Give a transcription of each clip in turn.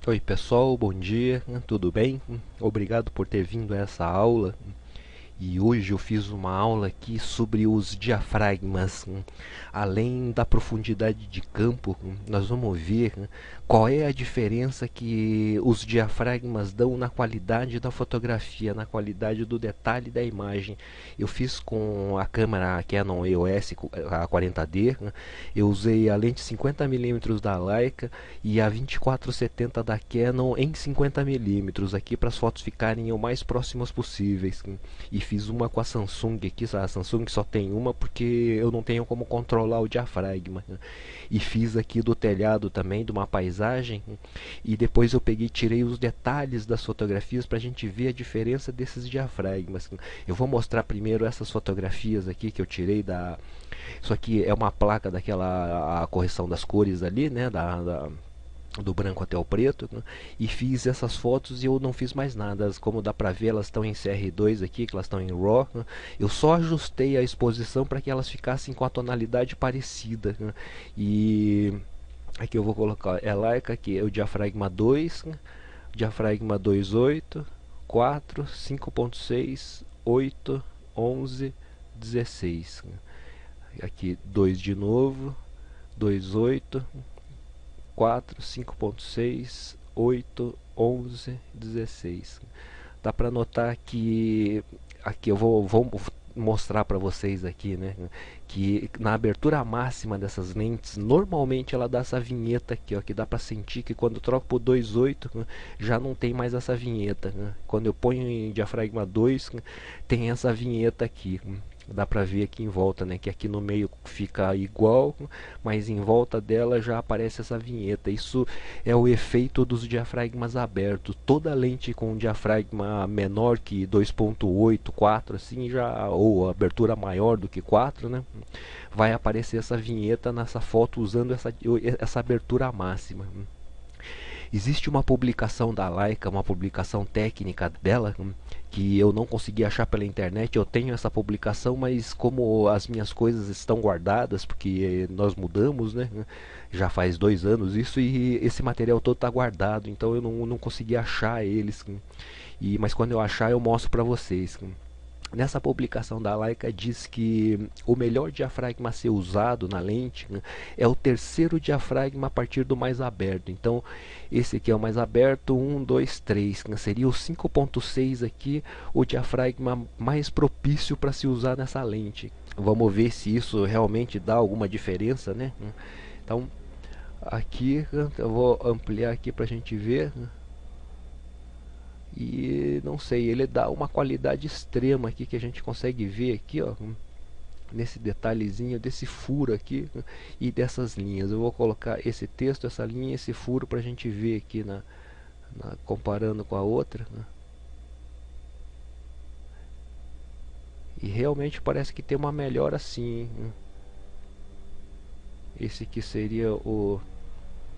Oi pessoal, bom dia, tudo bem? Obrigado por ter vindo a essa aula. E hoje eu fiz uma aula aqui sobre os diafragmas. Além da profundidade de campo, nós vamos ver qual é a diferença que os diafragmas dão na qualidade da fotografia, na qualidade do detalhe da imagem. Eu fiz com a câmera Canon EOS A40D, eu usei a lente 50mm da Leica e a 2470 da Canon em 50mm aqui para as fotos ficarem o mais próximas possíveis. E fiz uma com a Samsung aqui, a Samsung só tem uma porque eu não tenho como controlar o diafragma. E fiz aqui do telhado também, de uma paisagem, e depois eu peguei e tirei os detalhes das fotografias para a gente ver a diferença desses diafragmas. Eu vou mostrar primeiro essas fotografias aqui que eu tirei da... Isso aqui é uma placa daquela a correção das cores ali, né, do branco até o preto, né? E fiz essas fotos e eu não fiz mais nada. Como dá pra ver, elas estão em CR2 aqui, que elas estão em RAW, né? Eu só ajustei a exposição para que elas ficassem com a tonalidade parecida, né? E aqui eu vou colocar, é Leica aqui, é o diafragma 2, né? Diafragma 2.8, 4, 5.6, 8, 11, 16, né? Aqui 2 de novo, 2.8, 4, 5.6, 8, 11, 16. Dá para notar que aqui eu vou mostrar para vocês aqui, né, que na abertura máxima dessas lentes, normalmente ela dá essa vinheta aqui, ó, que dá para sentir que quando eu troco por 2.8, né, já não tem mais essa vinheta, né? Quando eu ponho em diafragma 2, tem essa vinheta aqui. Dá pra ver aqui em volta, né, que aqui no meio fica igual, mas em volta dela já aparece essa vinheta. Isso é o efeito dos diafragmas abertos. Toda lente com diafragma menor que 2.8, 4 assim, já, ou abertura maior do que 4, né, vai aparecer essa vinheta nessa foto usando essa abertura máxima. Existe uma publicação da Leica, uma publicação técnica dela, que eu não consegui achar pela internet. Eu tenho essa publicação, mas como as minhas coisas estão guardadas, porque nós mudamos, né? Já faz 2 anos isso, e esse material todo está guardado, então eu não consegui achar eles. Mas quando eu achar, eu mostro para vocês. Nessa publicação da Leica diz que o melhor diafragma a ser usado na lente, né, é o terceiro diafragma a partir do mais aberto. Então esse aqui é o mais aberto, 1, 2, 3, né, seria o 5.6 aqui, o diafragma mais propício para se usar nessa lente. Vamos ver se isso realmente dá alguma diferença, né? Então aqui eu vou ampliar aqui para a gente ver, né? E não sei, ele dá uma qualidade extrema aqui que a gente consegue ver aqui, ó, nesse detalhezinho desse furo aqui, né, e dessas linhas. Eu vou colocar esse texto, essa linha, esse furo para a gente ver aqui comparando com a outra, né? E realmente parece que tem uma melhora assim, né? Esse aqui seria o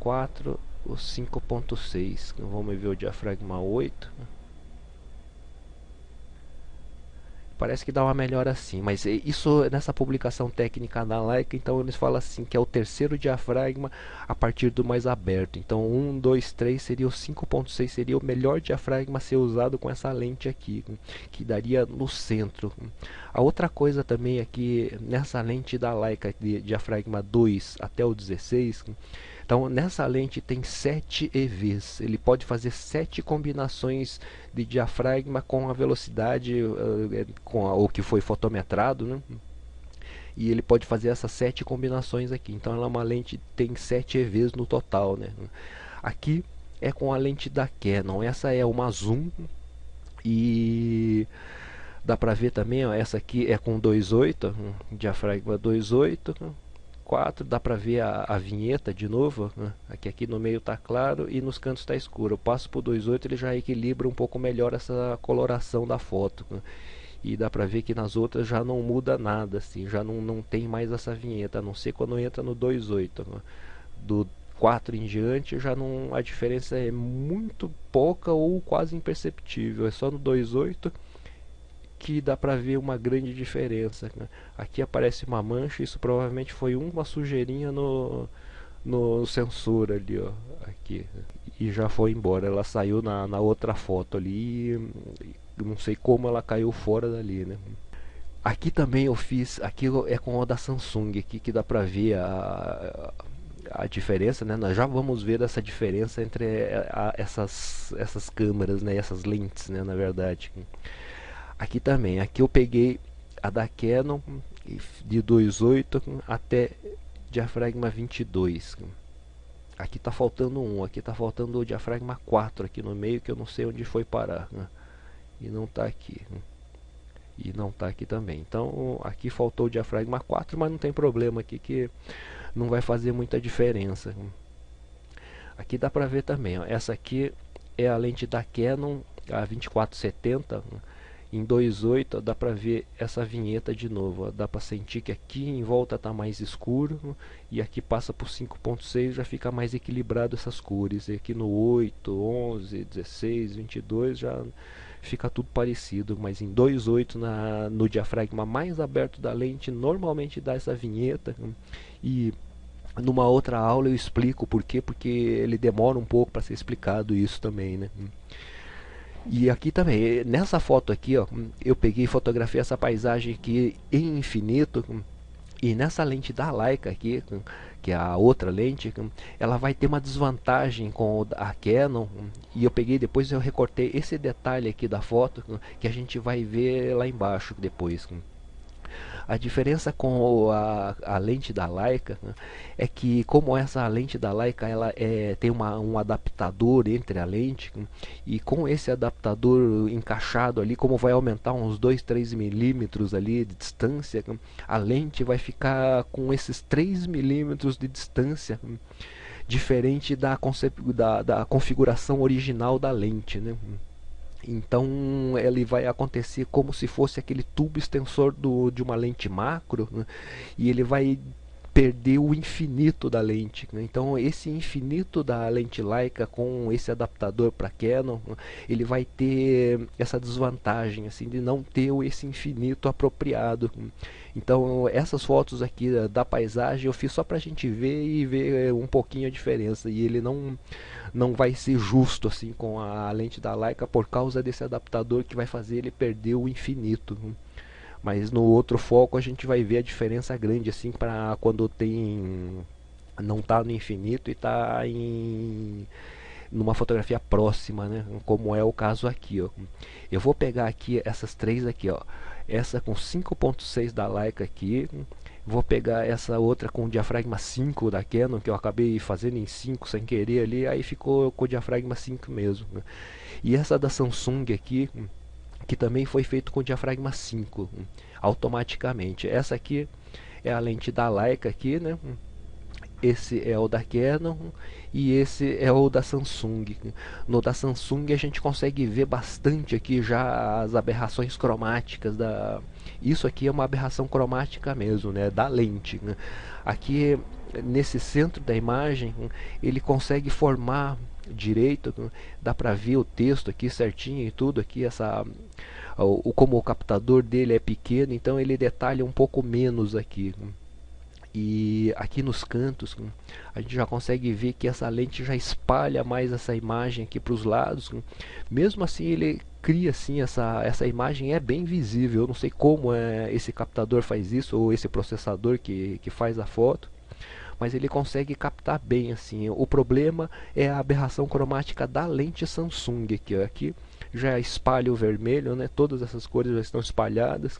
4, o 5.6. Vamos ver o diafragma 8, né? Parece que dá uma melhora assim, mas isso nessa publicação técnica da Leica, então eles falam assim que é o terceiro diafragma a partir do mais aberto. Então 1, 2, 3 seria o 5.6, seria o melhor diafragma a ser usado com essa lente aqui, que daria no centro. A outra coisa também é que nessa lente da Leica de diafragma 2 até o 16, então nessa lente tem 7 EVs, ele pode fazer 7 combinações de diafragma com a velocidade com o que foi fotometrado, né? E ele pode fazer essas 7 combinações aqui. Então ela é uma lente que tem 7 EVs no total, né? Aqui é com a lente da Canon, essa é uma zoom e dá pra ver também, ó, essa aqui é com 2.8, diafragma 2.8, 4, dá pra ver a vinheta de novo, né? Aqui no meio tá claro e nos cantos tá escuro. Eu passo pro 2.8, ele já equilibra um pouco melhor essa coloração da foto, né? E dá pra ver que nas outras já não muda nada, assim, já não tem mais essa vinheta, a não ser quando entra no 2.8, né? Do 4 em diante já não, a diferença é muito pouca ou quase imperceptível, é só no 2.8 que dá pra ver uma grande diferença, né? Aqui aparece uma mancha, isso provavelmente foi uma sujeirinha no sensor ali, ó, aqui, e já foi embora. Ela saiu na outra foto ali, não sei como ela caiu fora dali, né? Aqui também eu fiz, aqui é com o da Samsung, aqui que dá pra ver a diferença, né? Nós já vamos ver essa diferença entre essas câmeras, né? Essas lentes, né? Na verdade. Aqui também, aqui eu peguei a da Canon de 2.8 até diafragma 22. Aqui tá faltando um, aqui tá faltando o diafragma 4 aqui no meio, que eu não sei onde foi parar, né? E não tá aqui, né? E não tá aqui também. Então aqui faltou o diafragma 4, mas não tem problema aqui, que não vai fazer muita diferença. Aqui dá pra ver também, ó. Essa aqui é a lente da Canon, a 2470. Em 2.8 dá pra ver essa vinheta de novo, ó. Dá pra sentir que aqui em volta tá mais escuro, e aqui passa por 5.6, já fica mais equilibrado essas cores. E aqui no 8, 11, 16, 22 já fica tudo parecido, mas em 2.8 no diafragma mais aberto da lente normalmente dá essa vinheta. E numa outra aula eu explico por quê, porque ele demora um pouco para ser explicado isso também, né? E aqui também, nessa foto aqui, ó, eu peguei e fotografei essa paisagem aqui em infinito, e nessa lente da Leica aqui, que é a outra lente, ela vai ter uma desvantagem com a Canon, e eu peguei depois, eu recortei esse detalhe aqui da foto, que a gente vai ver lá embaixo depois. A diferença com a lente da Leica, né, é que, como essa lente da Leica ela tem um adaptador entre a lente, e com esse adaptador encaixado ali, como vai aumentar uns 2, 3 milímetros ali de distância, a lente vai ficar com esses 3 milímetros de distância, diferente da configuração original da lente, né? Então ele vai acontecer como se fosse aquele tubo extensor de uma lente macro, né? E ele vai perder o infinito da lente, né? Então esse infinito da lente Leica com esse adaptador para Canon, né, ele vai ter essa desvantagem assim de não ter esse infinito apropriado. Então essas fotos aqui da paisagem eu fiz só para a gente ver e ver um pouquinho a diferença, e ele não vai ser justo assim com a lente da Leica por causa desse adaptador que vai fazer ele perder o infinito. Mas no outro foco a gente vai ver a diferença grande assim para quando tem não está no infinito e está numa fotografia próxima, né? Como é o caso aqui, ó. Eu vou pegar aqui essas três aqui, ó. Essa com 5.6 da Leica aqui. Vou pegar essa outra com o diafragma 5 da Canon, que eu acabei fazendo em 5 sem querer ali, aí ficou com o diafragma 5 mesmo, né? E essa da Samsung aqui, que também foi feito com diafragma 5 automaticamente. Essa aqui é a lente da Leica aqui, né? Esse é o da Canon e esse é o da Samsung. No da Samsung a gente consegue ver bastante aqui já as aberrações cromáticas da. Isso aqui é uma aberração cromática mesmo, né? Da lente, né? Aqui nesse centro da imagem ele consegue formar direito, dá para ver o texto aqui certinho e tudo aqui, como o captador dele é pequeno, então ele detalha um pouco menos aqui. E aqui nos cantos a gente já consegue ver que essa lente já espalha mais essa imagem aqui para os lados. Mesmo assim ele cria assim essa imagem é bem visível. Eu não sei como esse captador faz isso, ou esse processador que faz a foto, mas ele consegue captar bem assim. O problema é a aberração cromática da lente Samsung aqui, ó. Aqui já espalha o vermelho, né? Todas essas cores já estão espalhadas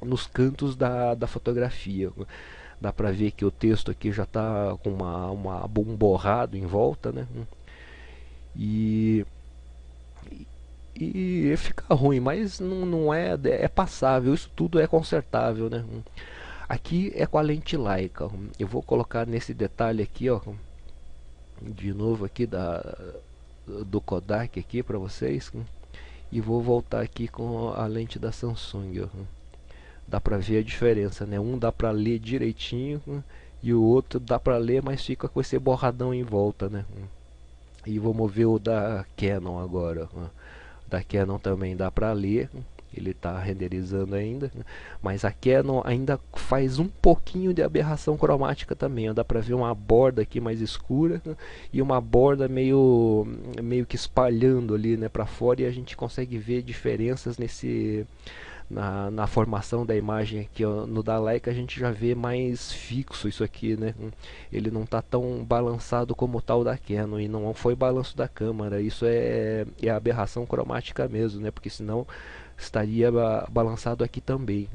nos cantos da fotografia. Dá pra ver que o texto aqui já está com um borrado em volta, né? E fica ruim, mas não é passável. Isso tudo é consertável, né? Aqui é com a lente Leica. Eu vou colocar nesse detalhe aqui, ó, de novo aqui do Kodak aqui para vocês, e vou voltar aqui com a lente da Samsung, ó. Dá pra ver a diferença, né? Um dá pra ler direitinho e o outro dá pra ler, mas fica com esse borradão em volta, né? E vamos ver o da Canon agora. Da Canon também dá pra ler ele está renderizando ainda, mas a Canon ainda faz um pouquinho de aberração cromática também, ó. Dá para ver uma borda aqui mais escura, né, e uma borda meio que espalhando ali, né, para fora, e a gente consegue ver diferenças na formação da imagem aqui, ó. No da Leica a gente já vê mais fixo isso aqui, né? Ele não está tão balançado como o tal da Canon, e não foi balanço da câmera, isso é aberração cromática mesmo, né? Porque senão estaria balançado aqui também.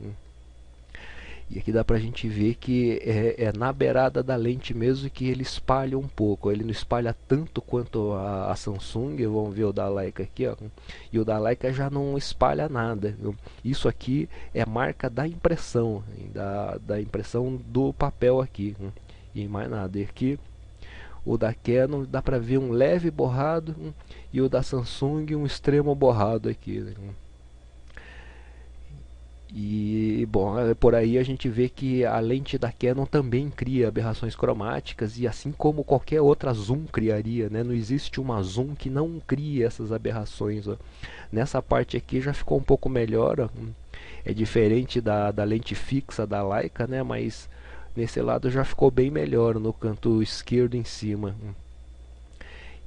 E aqui dá pra gente ver que é na beirada da lente mesmo que ele espalha um pouco. Ele não espalha tanto quanto a Samsung. Vamos ver o da Leica aqui, ó. E o da Leica já não espalha nada, viu? Isso aqui é marca da impressão, da impressão do papel aqui, e mais nada. E aqui o da Canon dá pra ver um leve borrado, e o da Samsung um extremo borrado aqui, né? E bom, por aí a gente vê que a lente da Canon também cria aberrações cromáticas, e assim como qualquer outra zoom criaria, né? Não existe uma zoom que não crie essas aberrações, ó. Nessa parte aqui já ficou um pouco melhor, ó. É diferente da lente fixa da Leica, né? Mas nesse lado já ficou bem melhor no canto esquerdo em cima.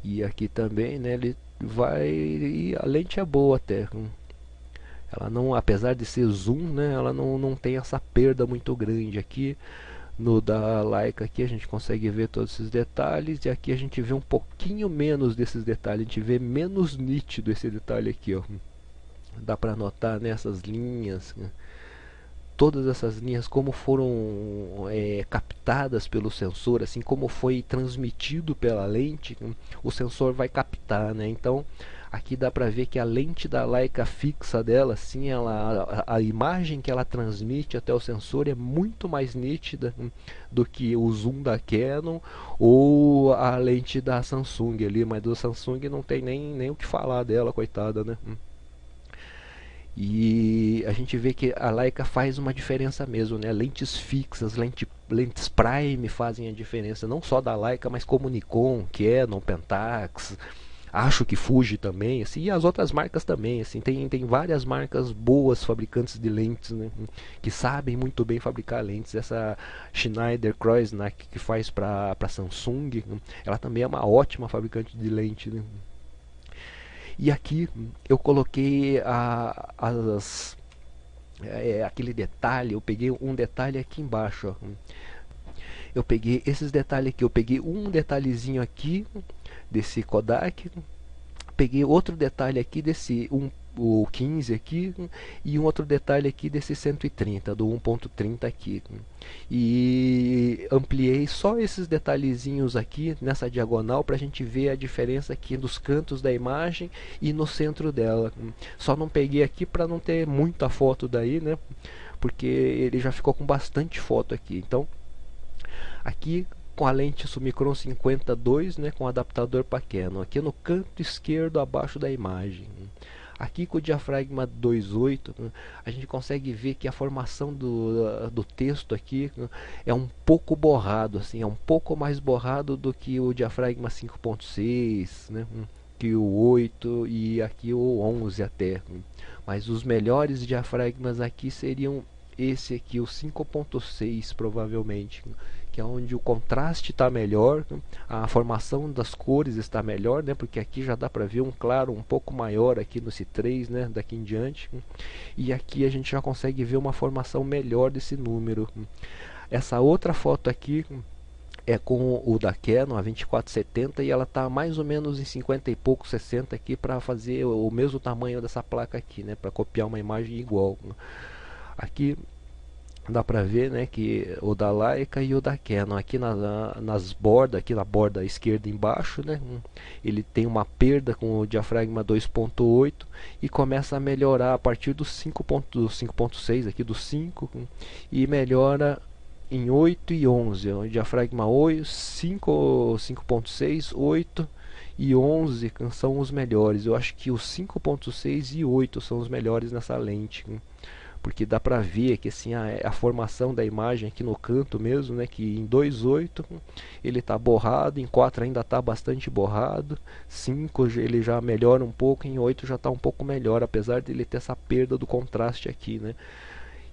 E aqui também, né? Ele vai, e a lente é boa até. Ela não, apesar de ser zoom, né, ela não tem essa perda muito grande. Aqui no da Leica aqui a gente consegue ver todos esses detalhes, e aqui a gente vê um pouquinho menos desses detalhes, a gente vê menos nítido esse detalhe aqui, ó. Dá para notar nessas linhas, né, todas essas linhas como foram captadas pelo sensor, assim como foi transmitido pela lente, o sensor vai captar, né? Então aqui dá para ver que a lente da Leica fixa dela, assim, a imagem que ela transmite até o sensor é muito mais nítida do que o zoom da Canon ou a lente da Samsung ali, mas do Samsung não tem nem o que falar dela, coitada, né? E a gente vê que a Leica faz uma diferença mesmo, né? Lentes fixas, lentes prime fazem a diferença, não só da Leica, mas como Nikon, Canon, Pentax, acho que Fuji também, assim, e as outras marcas também, assim, tem várias marcas boas fabricantes de lentes, né, que sabem muito bem fabricar lentes. Essa Schneider Kreuznach que faz para Samsung, ela também é uma ótima fabricante de lente, né? E aqui eu coloquei aquele detalhe, eu peguei um detalhe aqui embaixo, ó. Eu peguei esses detalhes aqui, eu peguei um detalhezinho aqui desse Kodak, peguei outro detalhe aqui desse o 15 aqui, e um outro detalhe aqui desse 130 do 1.30 aqui, e ampliei só esses detalhezinhos aqui nessa diagonal para a gente ver a diferença aqui dos cantos da imagem e no centro dela. Só não peguei aqui para não ter muita foto daí, né, porque ele já ficou com bastante foto aqui. Então aqui com a lente Summicron 52, né, com adaptador para Canon, aqui no canto esquerdo abaixo da imagem. Aqui com o diafragma 2.8, né, a gente consegue ver que a formação do texto aqui, né, é um pouco borrado, assim, é um pouco mais borrado do que o diafragma 5.6, né, que o 8 e aqui o 11 até. Mas os melhores diafragmas aqui seriam esse aqui, o 5.6 provavelmente, que é onde o contraste está melhor, né? A formação das cores está melhor, né? Porque aqui já dá para ver um claro um pouco maior aqui no C3, né? Daqui em diante, e aqui a gente já consegue ver uma formação melhor desse número. Essa outra foto aqui é com o da Canon, a 2470, e ela está mais ou menos em 50 e pouco, 60 aqui, para fazer o mesmo tamanho dessa placa aqui, né? Para copiar uma imagem igual. Aqui dá pra ver, né, que o da Leica e o da Canon aqui nas bordas, aqui na borda esquerda embaixo, né, ele tem uma perda com o diafragma 2.8 e começa a melhorar a partir do 5.6 aqui do 5, e melhora em 8 e 11, o diafragma 8, 5.6, 8 e 11 são os melhores. Eu acho que os 5.6 e 8 são os melhores nessa lente, porque dá pra ver que assim a formação da imagem aqui no canto mesmo, né, que em 2.8 ele tá borrado, em 4 ainda tá bastante borrado, 5 ele já melhora um pouco, em 8 já tá um pouco melhor, apesar de ele ter essa perda do contraste aqui, né.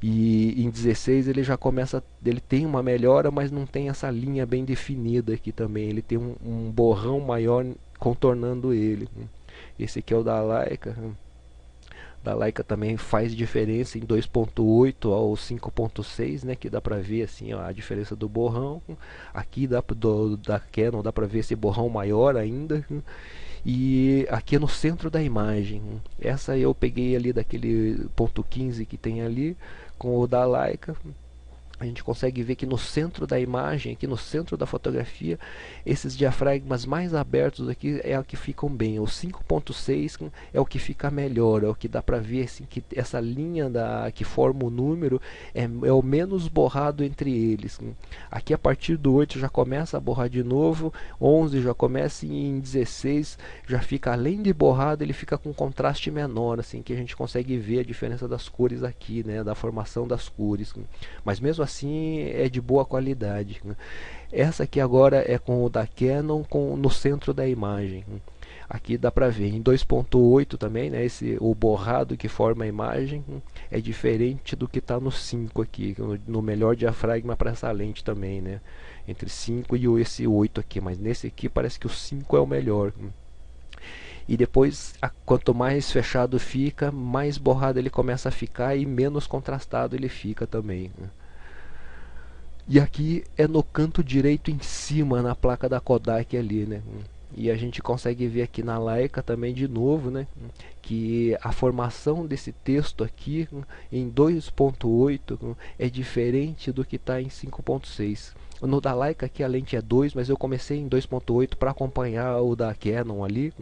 E em 16 ele já começa, ele tem uma melhora, mas não tem essa linha bem definida aqui também, ele tem um borrão maior contornando ele. Esse aqui é o da Leica. Da Leica também faz diferença em 2.8 ao 5.6, né, que dá pra ver assim, ó, a diferença do borrão. Aqui da Canon dá pra ver esse borrão maior ainda. E aqui é no centro da imagem. Essa eu peguei ali daquele ponto 15 que tem ali com o da Leica. A gente consegue ver que no centro da imagem, aqui no centro da fotografia, esses diafragmas mais abertos aqui é o que ficam bem. O 5.6 é o que fica melhor, é o que dá para ver assim, que essa linha que forma o número é o menos borrado entre eles. Aqui a partir do 8 já começa a borrar de novo, 11 já começa e em 16 já fica, além de borrado, ele fica com contraste menor, assim, que a gente consegue ver a diferença das cores aqui, né, da formação das cores. Mas mesmo assim é de boa qualidade. Essa aqui agora é com o da Canon no centro da imagem. Aqui dá para ver em 2.8 também, né, o borrado que forma a imagem é diferente do que está no 5 aqui, no melhor diafragma para essa lente também, né, entre 5 e esse 8 aqui, mas nesse aqui parece que o 5 é o melhor. E depois, quanto mais fechado fica, mais borrado ele começa a ficar e menos contrastado ele fica também. E aqui é no canto direito em cima, na placa da Kodak ali, né? E a gente consegue ver aqui na Leica também de novo, né, que a formação desse texto aqui em 2.8 é diferente do que está em 5.6. No da Leica aqui a lente é 2, mas eu comecei em 2.8 para acompanhar o da Canon ali,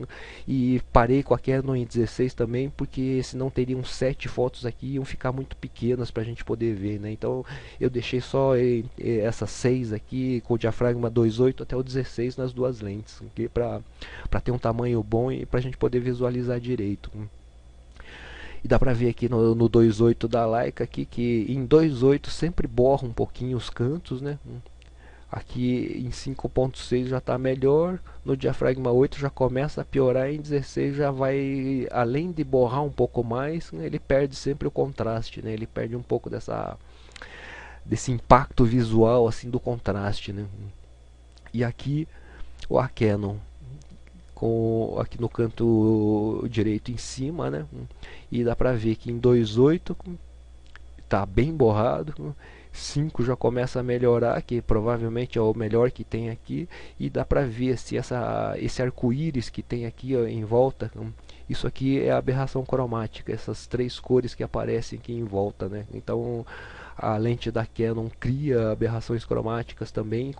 e parei com a Canon em 16 também, porque senão teriam 7 fotos aqui e iam ficar muito pequenas para a gente poder ver, né? Então eu deixei só essas 6 aqui com o diafragma 2.8 até o 16 nas duas lentes, okay? Para ter um tamanho bom e para a gente poder visualizar direito. E dá pra ver aqui no 2.8 da Leica aqui, que em 2.8 sempre borra um pouquinho os cantos, né? Aqui em 5.6 já está melhor, no diafragma 8 já começa a piorar, em 16 já vai, além de borrar um pouco mais, né, ele perde sempre o contraste, né? Ele perde um pouco desse impacto visual assim do contraste, né? E aqui a Canon aqui no canto direito em cima, né? E dá pra ver que em 2.8 tá bem borrado, 5 já começa a melhorar, que provavelmente é o melhor que tem aqui, e dá pra ver assim, esse arco-íris que tem aqui, ó, em volta. Isso aqui é a aberração cromática, essas 3 cores que aparecem aqui em volta, né? Então a lente da Canon cria aberrações cromáticas também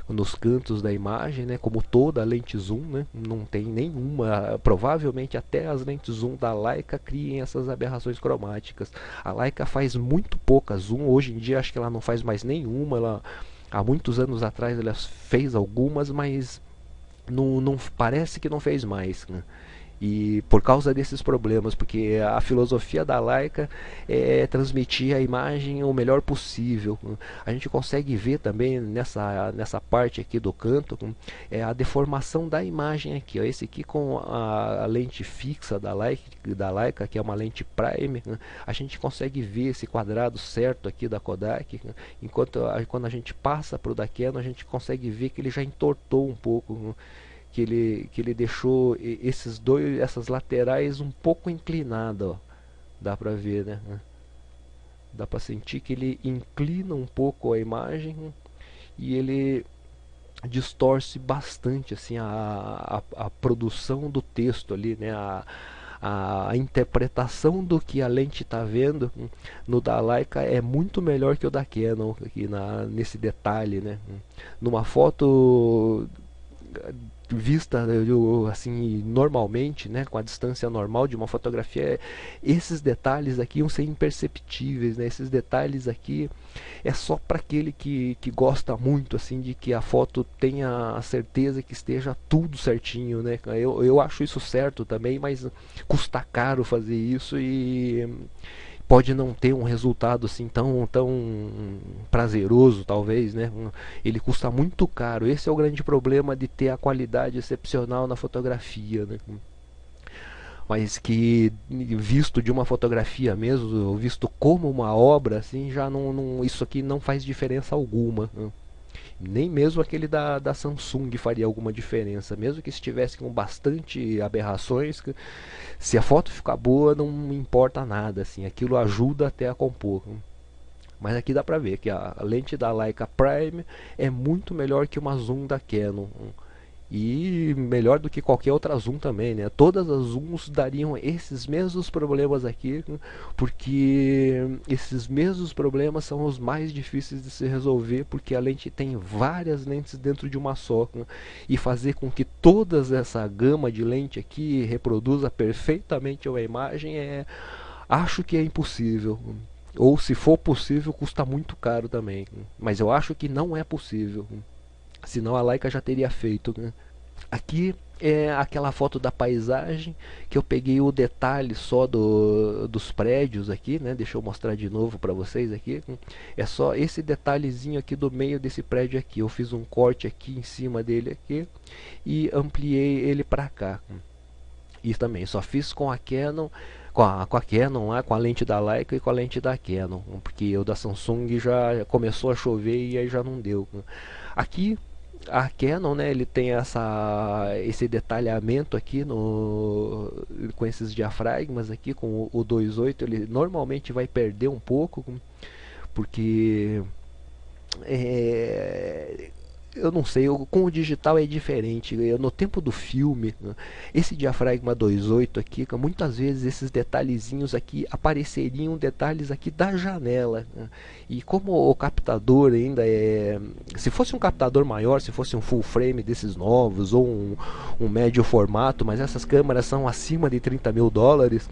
nos cantos da imagem, né? Como toda lente zoom, né? Não tem nenhuma, provavelmente até as lentes zoom da Leica criem essas aberrações cromáticas. A Leica faz muito pouca zoom, hoje em dia acho que ela não faz mais nenhuma, há muitos anos atrás ela fez algumas, mas não parece que não fez mais, né? E por causa desses problemas, porque a filosofia da Leica é transmitir a imagem o melhor possível. A gente consegue ver também nessa parte aqui do canto a deformação da imagem aqui, ó. Esse aqui com a lente fixa da Leica, que é uma lente prime, a gente consegue ver esse quadrado certo aqui da Kodak, enquanto quando a gente passa para o da Canon a gente consegue ver que ele já entortou um pouco, que ele deixou essas laterais um pouco inclinadas, ó. Dá pra ver, né? Dá pra sentir que ele inclina um pouco a imagem e ele distorce bastante assim a produção do texto ali, né? A interpretação do que a lente está vendo no da Leica é muito melhor que o da Canon aqui nesse detalhe, né? Numa foto vista assim normalmente, né, com a distância normal de uma fotografia, esses detalhes aqui iam ser imperceptíveis, né? Esses detalhes aqui é só para aquele que gosta muito assim de que a foto tenha a certeza que esteja tudo certinho, né? Eu acho isso certo também, mas custa caro fazer isso e pode não ter um resultado assim tão prazeroso, talvez, né? Ele custa muito caro. Esse é o grande problema de ter a qualidade excepcional na fotografia, né? Mas que visto de uma fotografia mesmo, visto como uma obra, assim, já isso aqui não faz diferença alguma, né? Nem mesmo aquele da Samsung faria alguma diferença, mesmo que estivesse com bastante aberrações. Se a foto ficar boa, não importa nada, assim, aquilo ajuda até a compor. Mas aqui dá pra ver que a lente da Leica Prime é muito melhor que uma zoom da Canon. E melhor do que qualquer outra zoom também, né? Todas as zooms dariam esses mesmos problemas aqui, porque esses mesmos problemas são os mais difíceis de se resolver, porque a lente tem várias lentes dentro de uma só, e fazer com que toda essa gama de lente aqui reproduza perfeitamente uma imagem acho que é impossível. Ou se for possível, custa muito caro também. Mas eu acho que não é possível. Senão a Leica já teria feito, né? Aqui é aquela foto da paisagem que eu peguei o detalhe só dos prédios aqui, né? Deixa eu mostrar de novo para vocês aqui. É só esse detalhezinho aqui do meio desse prédio aqui. Eu fiz um corte aqui em cima dele aqui e ampliei ele para cá. E também só fiz com a Canon, com a Canon lá, com a lente da Leica e com a lente da Canon, porque o da Samsung já começou a chover e aí já não deu. Aqui a Canon, né, ele tem esse detalhamento aqui com esses diafragmas aqui, com o 2.8 ele normalmente vai perder um pouco, porque eu não sei, com o digital é diferente. No tempo do filme, esse diafragma 2.8 aqui, muitas vezes esses detalhezinhos aqui apareceriam detalhes aqui da janela, e como o captador ainda se fosse um captador maior, se fosse um full frame desses novos ou um médio formato, mas essas câmeras são acima de 30 mil dólares,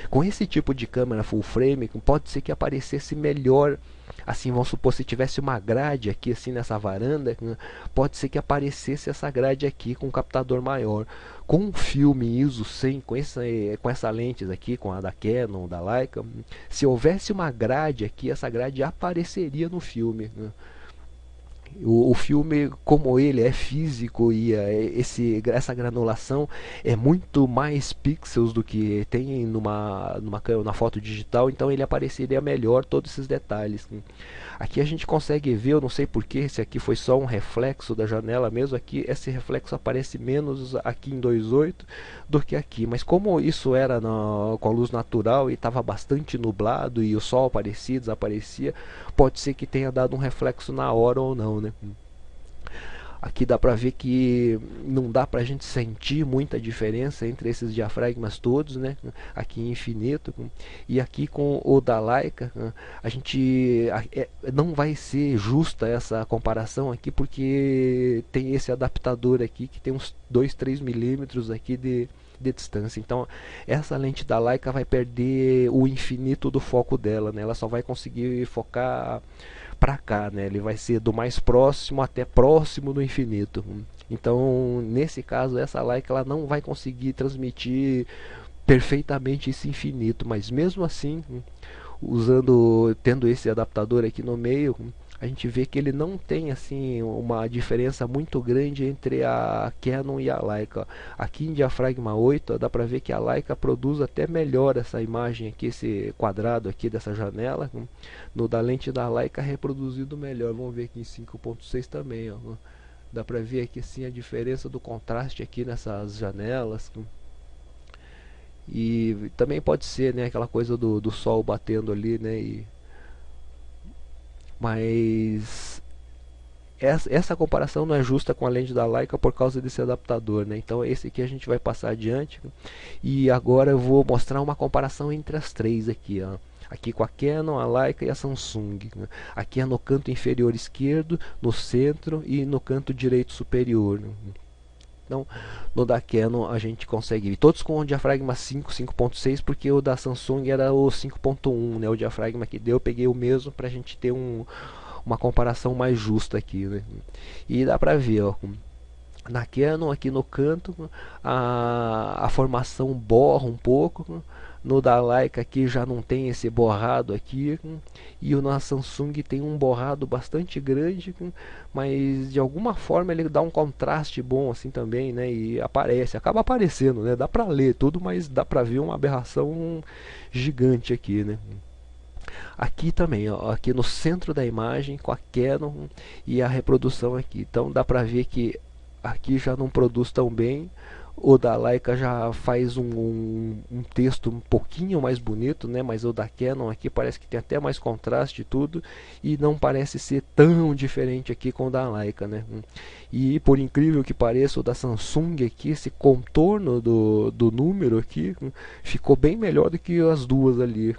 com esse tipo de câmera full frame pode ser que aparecesse melhor. Assim, vamos supor, se tivesse uma grade aqui assim nessa varanda, pode ser que aparecesse essa grade aqui com um captador maior. Com um filme ISO 100, com essa lentes aqui, com a da Canon, da Leica, se houvesse uma grade aqui, essa grade apareceria no filme. O filme, como ele é físico e essa granulação é muito mais pixels do que tem na foto digital, então ele apareceria melhor todos esses detalhes. Aqui a gente consegue ver, eu não sei porquê, se aqui foi só um reflexo da janela mesmo, aqui esse reflexo aparece menos aqui em 2.8 do que aqui, mas como isso era com a luz natural e estava bastante nublado e o sol aparecia, desaparecia, pode ser que tenha dado um reflexo na hora ou não, né? Aqui dá pra ver que não dá pra gente sentir muita diferença entre esses diafragmas todos, né? Aqui em infinito e aqui com o da Leica, a gente não vai ser justa essa comparação aqui, porque tem esse adaptador aqui que tem uns 2, 3 milímetros aqui de distância. Então essa lente da Leica vai perder o infinito do foco dela, né? Ela só vai conseguir focar para cá, né? Ele vai ser do mais próximo até próximo do infinito. Então, nesse caso, essa Leica ela não vai conseguir transmitir perfeitamente esse infinito, mas mesmo assim, tendo esse adaptador aqui no meio, a gente vê que ele não tem assim uma diferença muito grande entre a Canon e a Leica. Aqui em diafragma 8 dá para ver que a Leica produz até melhor essa imagem aqui, esse quadrado aqui dessa janela. No da lente da Leica é reproduzido melhor. Vamos ver aqui em 5.6 também, ó. Dá para ver aqui assim a diferença do contraste aqui nessas janelas. E também pode ser, né, aquela coisa do sol batendo ali, né, mas essa comparação não é justa com a lente da Leica por causa desse adaptador, né? Então esse aqui a gente vai passar adiante. E agora eu vou mostrar uma comparação entre as três aqui, ó. Aqui com a Canon, a Leica e a Samsung, né? Aqui é no canto inferior esquerdo, no centro e no canto direito superior, né? Então, no da Canon a gente consegue ver todos com o diafragma 5, 5.6, porque o da Samsung era o 5.1, né? O diafragma que deu, eu peguei o mesmo para a gente ter uma comparação mais justa aqui, né? E dá para ver, ó, na Canon aqui no canto a formação borra um pouco, No da Leica aqui já não tem esse borrado aqui, e o na Samsung tem um borrado bastante grande, mas de alguma forma ele dá um contraste bom assim também, né? E acaba aparecendo, né? Dá pra ler tudo, mas dá pra ver uma aberração gigante aqui, né? Aqui também, ó, aqui no centro da imagem com a Canon e a reprodução aqui. Então dá pra ver que aqui já não produz tão bem. O da Leica já faz um texto um pouquinho mais bonito, né? Mas o da Canon aqui parece que tem até mais contraste e tudo, e não parece ser tão diferente aqui com o da Leica, né? E por incrível que pareça, o da Samsung aqui, esse contorno do número aqui, ficou bem melhor do que as duas ali.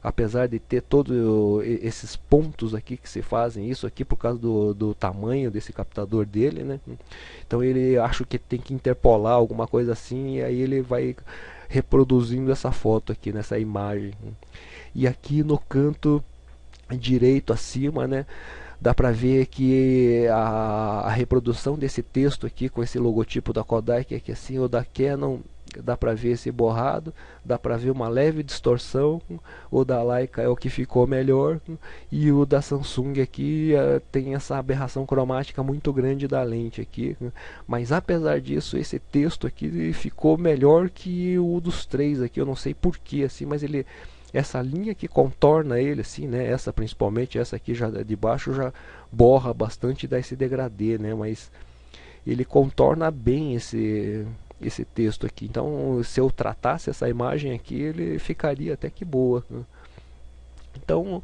Apesar de ter todos esses pontos aqui que se fazem isso aqui por causa do tamanho desse captador dele, né? Então ele acho que tem que interpolar alguma coisa assim, e aí ele vai reproduzindo essa foto aqui nessa imagem. E aqui no canto direito acima, né, dá pra ver que a reprodução desse texto aqui com esse logotipo da Kodak aqui assim, ou da Canon, dá pra ver esse borrado, dá pra ver uma leve distorção. O da Leica é o que ficou melhor, e o da Samsung aqui tem essa aberração cromática muito grande da lente aqui, mas apesar disso esse texto aqui ficou melhor que o dos três aqui. Eu não sei porquê assim, mas ele, essa linha que contorna ele assim, né, essa principalmente, essa aqui já de baixo já borra bastante, dá esse degradê, né, mas ele contorna bem esse texto aqui. Então se eu tratasse essa imagem aqui, ele ficaria até que boa, né? Então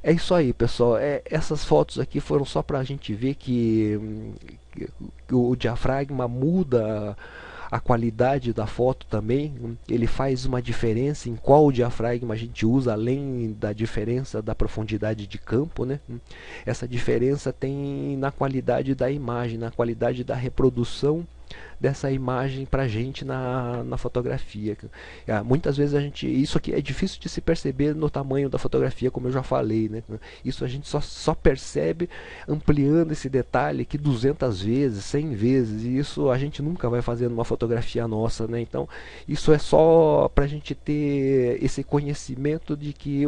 é isso aí, pessoal. Essas fotos aqui foram só para a gente ver que o diafragma muda a qualidade da foto também. Ele faz uma diferença em qual diafragma a gente usa, além da diferença da profundidade de campo, né? Essa diferença tem na qualidade da imagem, na qualidade da reprodução dessa imagem pra gente na fotografia. Muitas vezes isso aqui é difícil de se perceber no tamanho da fotografia, como eu já falei, né? Isso a gente só percebe ampliando esse detalhe aqui 200 vezes, 100 vezes, e isso a gente nunca vai fazer numa fotografia nossa, né? Então isso é só pra gente ter esse conhecimento de que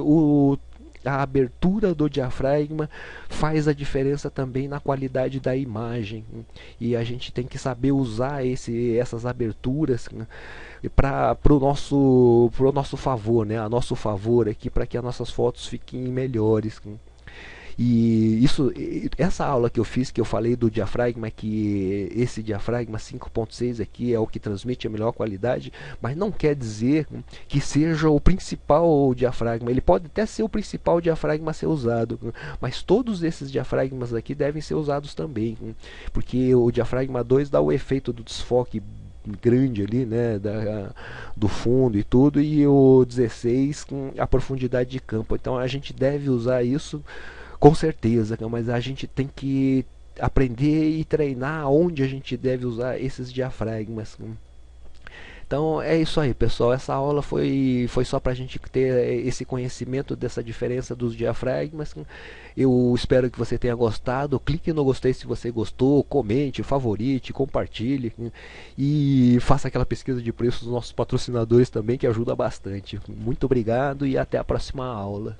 a abertura do diafragma faz a diferença também na qualidade da imagem, e a gente tem que saber usar essas aberturas para o nosso favor, né? A nosso favor aqui, para que as nossas fotos fiquem melhores. E essa aula que eu fiz, que eu falei do diafragma, que esse diafragma 5.6 aqui é o que transmite a melhor qualidade, mas não quer dizer que seja o principal diafragma. Ele pode até ser o principal diafragma a ser usado, mas todos esses diafragmas aqui devem ser usados também, porque o diafragma 2 dá o efeito do desfoque grande ali, né, do fundo e tudo, e o 16 com a profundidade de campo. Então a gente deve usar isso com certeza, mas a gente tem que aprender e treinar onde a gente deve usar esses diafragmas. Então é isso aí, pessoal. Essa aula foi só para a gente ter esse conhecimento dessa diferença dos diafragmas. Eu espero que você tenha gostado. Clique no gostei se você gostou, comente, favorite, compartilhe, e faça aquela pesquisa de preços dos nossos patrocinadores também, que ajuda bastante. Muito obrigado e até a próxima aula.